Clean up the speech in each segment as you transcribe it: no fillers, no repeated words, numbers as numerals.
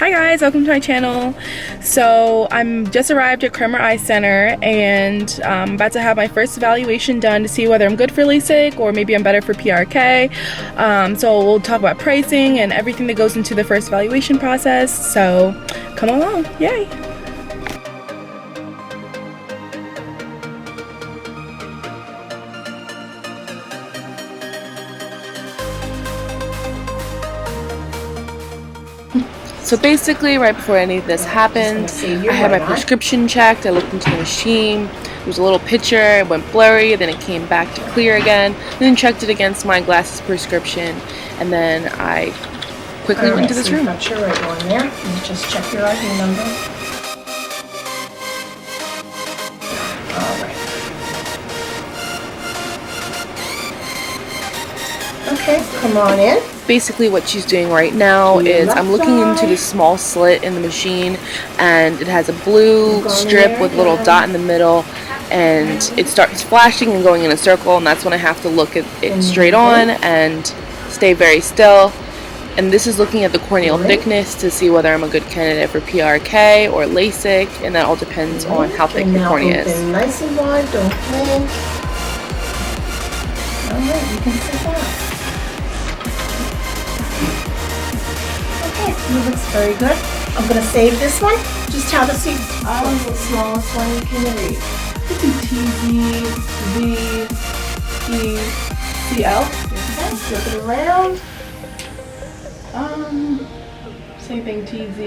Hi guys, welcome to my channel. So I'm just arrived at Kremer Eye Center and I'm about to have my first evaluation done to see whether I'm good for Lasik or maybe I'm better for PRK. So we'll talk about pricing and everything that goes into the first evaluation process. So come along, yay! So basically, right before any of this happened, I had my prescription checked, I looked into the machine, there was a little picture, it went blurry, then it came back to clear again, then checked it against my glasses prescription, and then I quickly went to this room. Got your right one there. You just check your ID number. Alright. Okay, come on in. Basically what she's doing right now is I'm looking into this small slit in the machine and it has a blue strip with a little dot in the middle and it starts flashing and going in a circle, and that's when I have to look at it straight on and stay very still. And this is looking at the corneal thickness to see whether I'm a good candidate for PRK or Lasik, and that all depends on how thick your cornea is. Nice and wide, don't blink. Alright, you can sit down. It looks very good. I'm going to save this one. Just have a seat. The smallest one you can read. TZ, V, E, CL. Okay, flip it around. Same thing, TZ,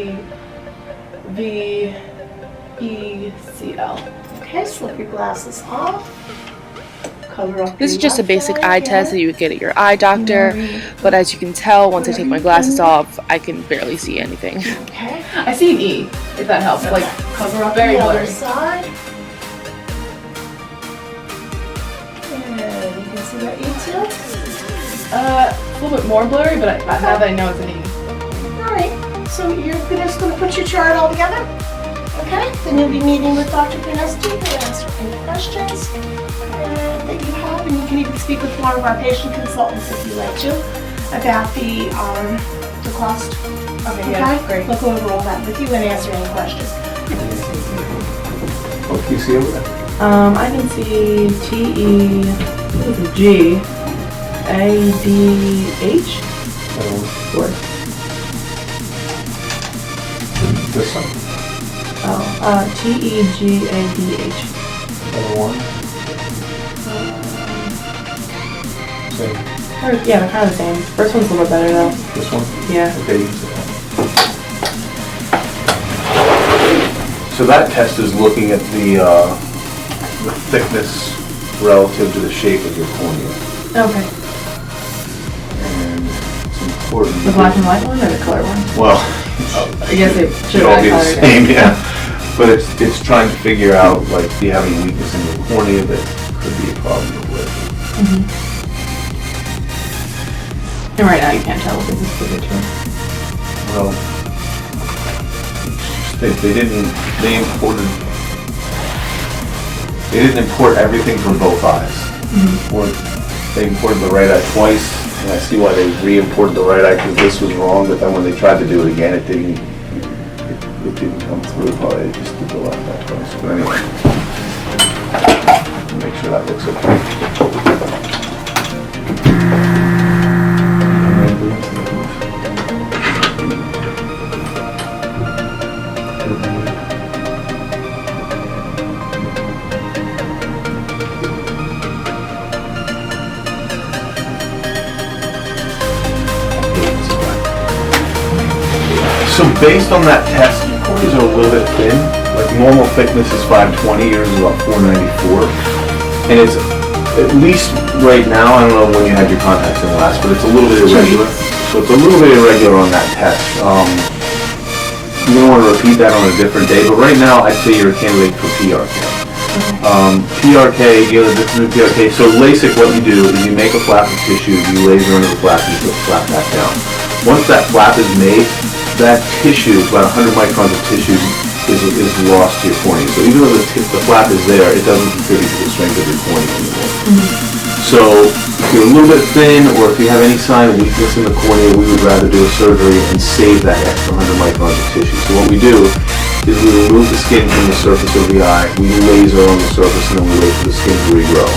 V, E, CL. Okay, slip your glasses off. Cover up. This is just a basic eye test that you would get at your eye doctor, but as you can tell, once I take my glasses off, I can barely see anything. Okay. I see an E, if that helps. Like, cover up very the blurry. other side. And you can see that E too. A little bit more blurry, but now that I know it's an E. Alright, so you're just going to put your chart all together. Okay, then you'll be meeting with Dr. Pronesti to answer any questions that you have, and you can even speak with one of our patient consultants if you like to about the cost. Okay, yeah, great. Look over all that with you and answer any questions. What can you see over there? I can see T-E, G, A-D-H. Or This one? T-E-G-A-D-H. Other one? Same. Yeah, they're kind of the same. First one's a little better though. This one? Yeah. Okay, you can sit down. So that test is looking at the thickness relative to the shape of your cornea. Okay. And it's important. The black and white one or the color one? Well, I guess it should all be the color same, yeah. But it's trying to figure out, like, do you have any weakness in your cornea that could be a problem with? And right now you can't tell if this is bigger too. Well, they didn't import everything from both eyes. Or they imported the right eye twice, and I see why they re-imported the right eye because this was wrong. But then when they tried to do it again, it didn't come through. Probably they just did the left eye twice. But anyway, make sure that looks okay. So based on that test, your corneas are a little bit thin. Like normal thickness is 520, yours is about 494. And it's, at least right now, I don't know when you had your contacts in last, but it's a little bit irregular. So it's a little bit irregular on that test. You don't want to repeat that on a different day, but right now I'd say you're a candidate for PRK. PRK, you know, the different PRK. So Lasik, what you do is you make a flap of tissue, you laser under the flap, and you put the flap back down. Once that flap is made, that tissue, about 100 microns of tissue, is lost to your cornea. So even though the flap is there, it doesn't contribute to the strength of your cornea anymore. So if you're a little bit thin, or if you have any sign of weakness in the cornea, we would rather do a surgery and save that extra 100 microns of tissue. So what we do is we remove the skin from the surface of the eye, we laser on the surface, and then we wait for the skin to regrow.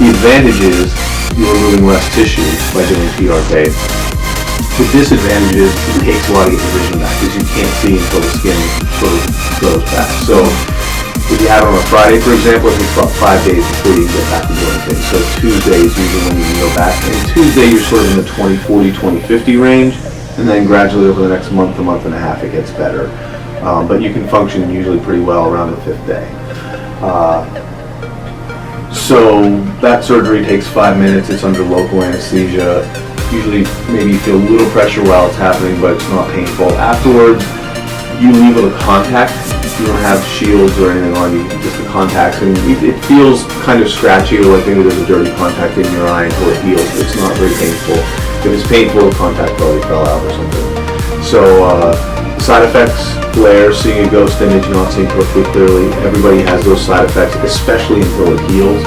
The advantage is you're removing less tissue by doing PRK. The disadvantage is it takes a while to get your vision back, because you can't see until the skin sort of grows back. So if you have it on a Friday, for example, it takes about 5 days before you get back to doing things. So Tuesday is usually when you can go back. And Tuesday you're sort of in the 20/40, 20/50 range, and then gradually over the next month, a month and a half, it gets better. But you can function usually pretty well around the 5th day. So that surgery takes 5 minutes. It's under local anesthesia. Usually maybe you feel a little pressure while it's happening, but it's not painful. Afterwards, you leave with a contact. You don't have shields or anything on you, just the contacts, and it feels kind of scratchy, or like maybe there's a dirty contact in your eye until it heals. It's not very painful. If it's painful, the contact probably fell out or something. So side effects, glare, seeing a ghost image, not seeing perfectly clearly. Everybody has those side effects, especially until it heals.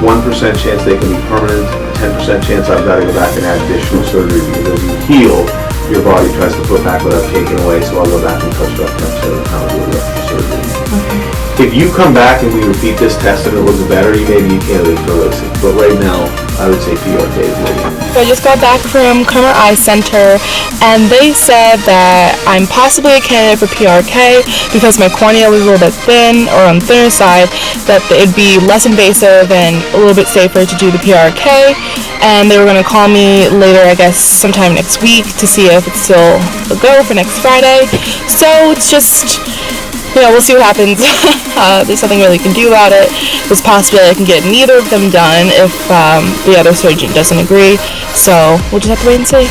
1% chance they can be permanent, 10% chance I've got to go back and add additional surgery, because as you heal, your body tries to put back what I've taken away, so I'll go back and touch it up next to how to do the rest of the surgery. If you come back and we repeat this test and it looks better, you may be a candidate for Lasik. But right now, I would say PRK is waiting. So I just got back from Kremer Eye Center, and they said that I'm possibly a candidate for PRK because my cornea was a little bit thin, or on the thinner side, that it'd be less invasive and a little bit safer to do the PRK. And they were going to call me later, I guess, sometime next week to see if it's still a go for next Friday. So it's just, we'll see what happens. There's nothing really you can do about it. There's a possibility I can get neither of them done if the other surgeon doesn't agree. So we'll just have to wait and see.